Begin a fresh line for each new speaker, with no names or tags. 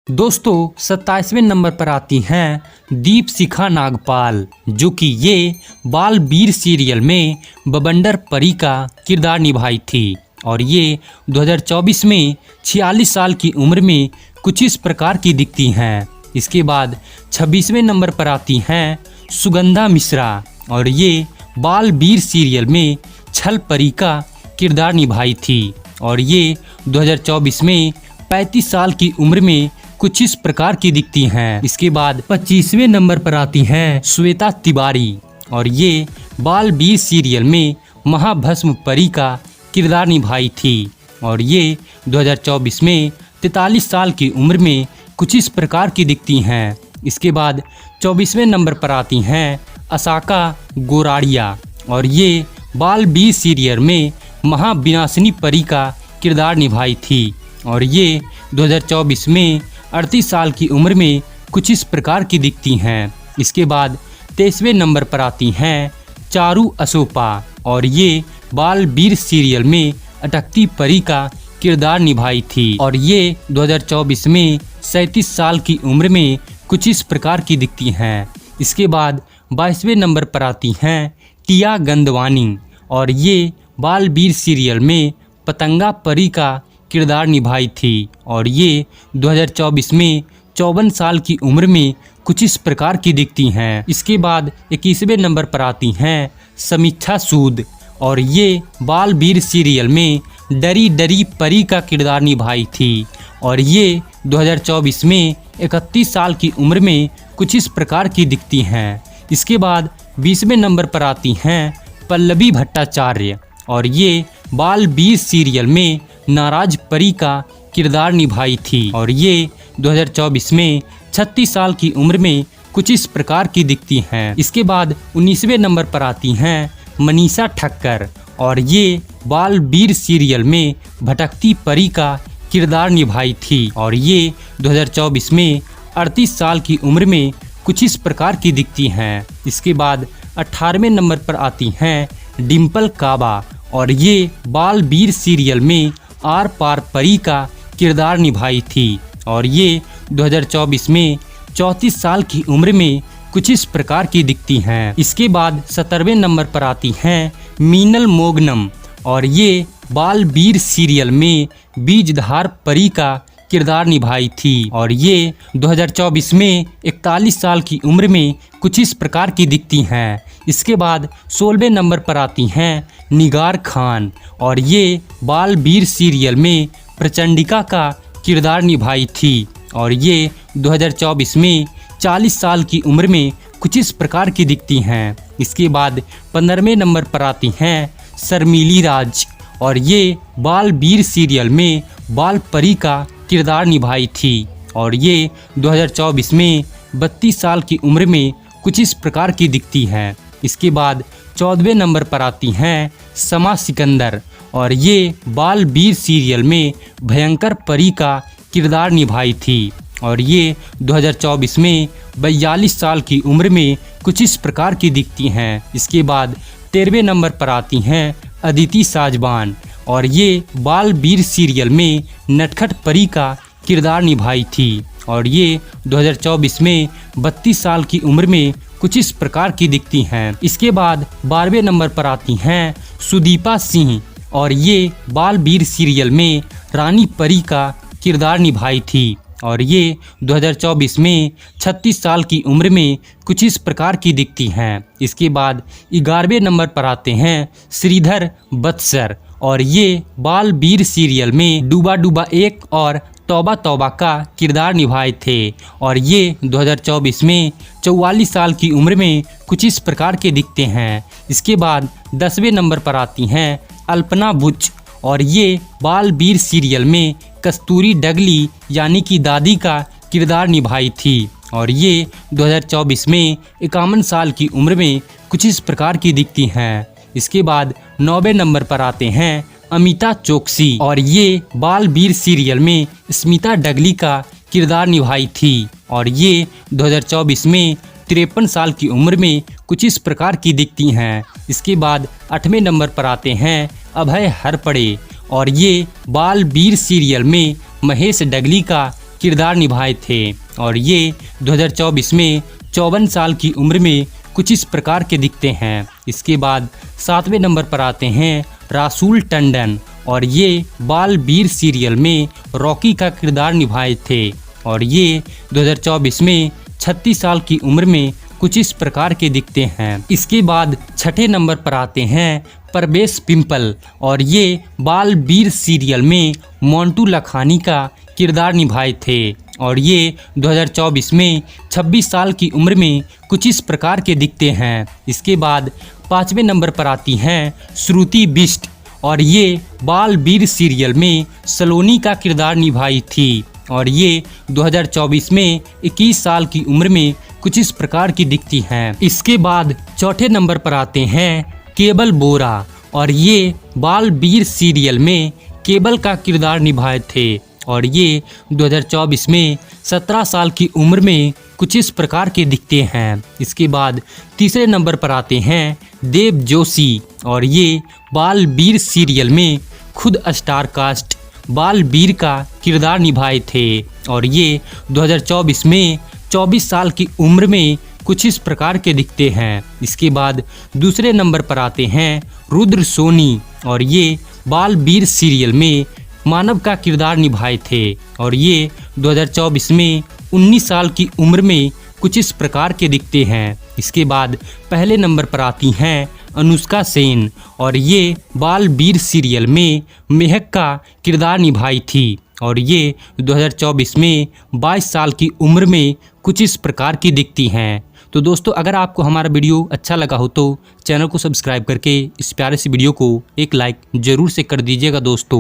दोस्तों 27वें नंबर पर आती हैं दीपशिखा नागपाल, जो कि ये बाल वीर सीरियल में बवंडर परी का किरदार निभाई थी और ये 2024 में 46 साल की उम्र में कुछ इस प्रकार की दिखती हैं। इसके बाद 26वें नंबर पर आती हैं सुगंधा मिश्रा और ये बाल वीर सीरियल में छल परी का किरदार निभाई थी और ये 2024 में 35 साल की उम्र में कुछ इस प्रकार की दिखती हैं। इसके बाद 25वें नंबर पर आती हैं श्वेता तिवारी और ये बाल वीर सीरियल में महाभस्म परी का किरदार निभाई थी और ये 2024 में 43 साल की उम्र में कुछ इस प्रकार की दिखती हैं। इसके बाद 24वें नंबर पर आती हैं असाका गोराड़िया और ये बाल वीर सीरियल में महाविनाशिनी परी का किरदार निभाई थी और ये 2024 में 38 साल की उम्र में कुछ इस प्रकार की दिखती हैं। इसके बाद 23वें नंबर पर आती हैं चारू असोपा और ये बाल वीर सीरियल में अटकती परी का किरदार निभाई थी और ये 2024 में 37 साल की उम्र में कुछ इस प्रकार की दिखती हैं। इसके बाद 22वें नंबर पर आती हैं टिया गंदवानी और ये बाल वीर सीरियल में पतंगा परी का किरदार निभाई थी और ये 2024 में 54 साल की उम्र में कुछ इस प्रकार की दिखती हैं। इसके बाद 21वें नंबर पर आती हैं समीक्षा सूद और ये बाल वीर सीरियल में डरी डरी परी का किरदार निभाई थी और ये 2024 में 31 साल की उम्र में कुछ इस प्रकार की दिखती हैं। इसके बाद 20वें नंबर पर आती हैं पल्लवी भट्टाचार्य और ये बाल वीर सीरियल में नाराज परी का किरदार निभाई थी और ये 2024 में 36 साल की उम्र में कुछ इस प्रकार की दिखती हैं। इसके बाद 19वें नंबर पर आती हैं मनीषा ठक्कर और ये बाल वीर सीरियल में भटकती परी का किरदार निभाई थी और ये 2024 में 38 साल की उम्र में कुछ इस प्रकार की दिखती हैं। इसके बाद 18वें नंबर पर आती हैं डिम्पल काबा और ये बाल वीर सीरियल में आर पार परी का किरदार निभाई थी और ये 2024 में 34 साल की उम्र में कुछ इस प्रकार की दिखती हैं। इसके बाद 17वें नंबर पर आती हैं मीनल मोगनम और ये बाल वीर सीरियल में बीजधार परी का किरदार निभाई थी और ये 2024 में 41 साल की उम्र में कुछ इस प्रकार की दिखती हैं। इसके बाद 16वें नंबर पर आती हैं निगार खान और ये बाल वीर सीरियल में प्रचंडिका का किरदार निभाई थी और ये 2024 में 40 साल की उम्र में कुछ इस प्रकार की दिखती हैं। इसके बाद 15वें नंबर पर आती हैं शर्मिली राज और ये बाल वीर सीरियल में बाल परी का किरदार निभाई थी और ये 2024 में 32 साल की उम्र में कुछ इस प्रकार की दिखती हैं। इसके बाद 14वें नंबर पर आती हैं समा सिकंदर और ये बाल वीर सीरियल में भयंकर परी का किरदार निभाई थी और ये 2024 में 42 साल की उम्र में कुछ इस प्रकार की दिखती हैं। इसके बाद 13वें नंबर पर आती हैं अदिति साजवान और ये बाल वीर सीरियल में नटखट परी का किरदार निभाई थी और ये 2024 में 32 साल की उम्र में कुछ इस प्रकार की दिखती हैं। इसके बाद 12वें नंबर पर आती हैं सुदीपा सिंह और ये बाल वीर सीरियल में रानी परी का किरदार निभाई थी और ये 2024 में 36 साल की उम्र में कुछ इस प्रकार की दिखती हैं। इसके बाद 11वें नंबर पर आते हैं श्रीधर बत्सर और ये बाल वीर सीरियल में डूबा डूबा एक और तौबा तौबा का किरदार निभाए थे और ये 2024 में 44 साल की उम्र में कुछ इस प्रकार के दिखते हैं। इसके बाद 10वें नंबर पर आती हैं अल्पना बुच और ये बाल वीर सीरियल में कस्तूरी डगली यानी कि दादी का किरदार निभाई थी और ये 2024 में 51 साल की उम्र में कुछ इस प्रकार की दिखती हैं। इसके बाद 9वें नंबर पर आते हैं अमिता चोकसी और ये बाल वीर सीरियल में स्मिता डगली का किरदार निभाई थी और ये 2024 में 53 साल की उम्र में कुछ इस प्रकार की दिखती हैं। इसके बाद 8वें नंबर पर आते हैं अभय हरपड़े और ये बाल वीर सीरियल में महेश डगली का किरदार निभाए थे और ये 2024 में 54 साल की उम्र में कुछ इस प्रकार के दिखते हैं। इसके बाद 7वें नंबर पर आते हैं रासुल टंडन और ये बाल वीर सीरियल में रॉकी का किरदार निभाए थे और ये 2024 में 36 साल की उम्र में कुछ इस प्रकार के दिखते हैं। इसके बाद 6ठे नंबर पर आते हैं परवेश पिंपल और ये बाल वीर सीरियल में मोंटू लखानी का किरदार निभाए थे और ये 2024 में 26 साल की उम्र में कुछ इस प्रकार के दिखते हैं। इसके बाद 5वें नंबर पर आती हैं श्रुति बिष्ट और ये बाल वीर सीरियल में सलोनी का किरदार निभाई थी और ये 2024 में 21 साल की उम्र में कुछ इस प्रकार की दिखती हैं। इसके बाद 4ठे नंबर पर आते हैं केबल बोरा और ये बाल वीर सीरियल में केबल का किरदार निभाए थे और ये 2024 में 17 साल की उम्र में कुछ इस प्रकार के दिखते हैं। इसके बाद 3रे नंबर पर आते हैं देव जोशी और ये बाल वीर सीरियल में खुद स्टार कास्ट बाल वीर का किरदार निभाए थे और ये 2024 में 24 साल की उम्र में कुछ इस प्रकार के दिखते हैं। इसके बाद दूसरे नंबर पर आते हैं रुद्र सोनी और ये बाल वीर सीरियल में मानव का किरदार निभाए थे और ये 2024 में 19 साल की उम्र में कुछ इस प्रकार के दिखते हैं। इसके बाद पहले नंबर पर आती हैं अनुष्का सेन और ये बाल वीर सीरियल में मेहक का किरदार निभाई थी और ये 2024 में 22 साल की उम्र में कुछ इस प्रकार की दिखती हैं। तो दोस्तों, अगर आपको हमारा वीडियो अच्छा लगा हो तो चैनल को सब्सक्राइब करके इस प्यारे सी वीडियो को एक लाइक ज़रूर से कर दीजिएगा दोस्तों।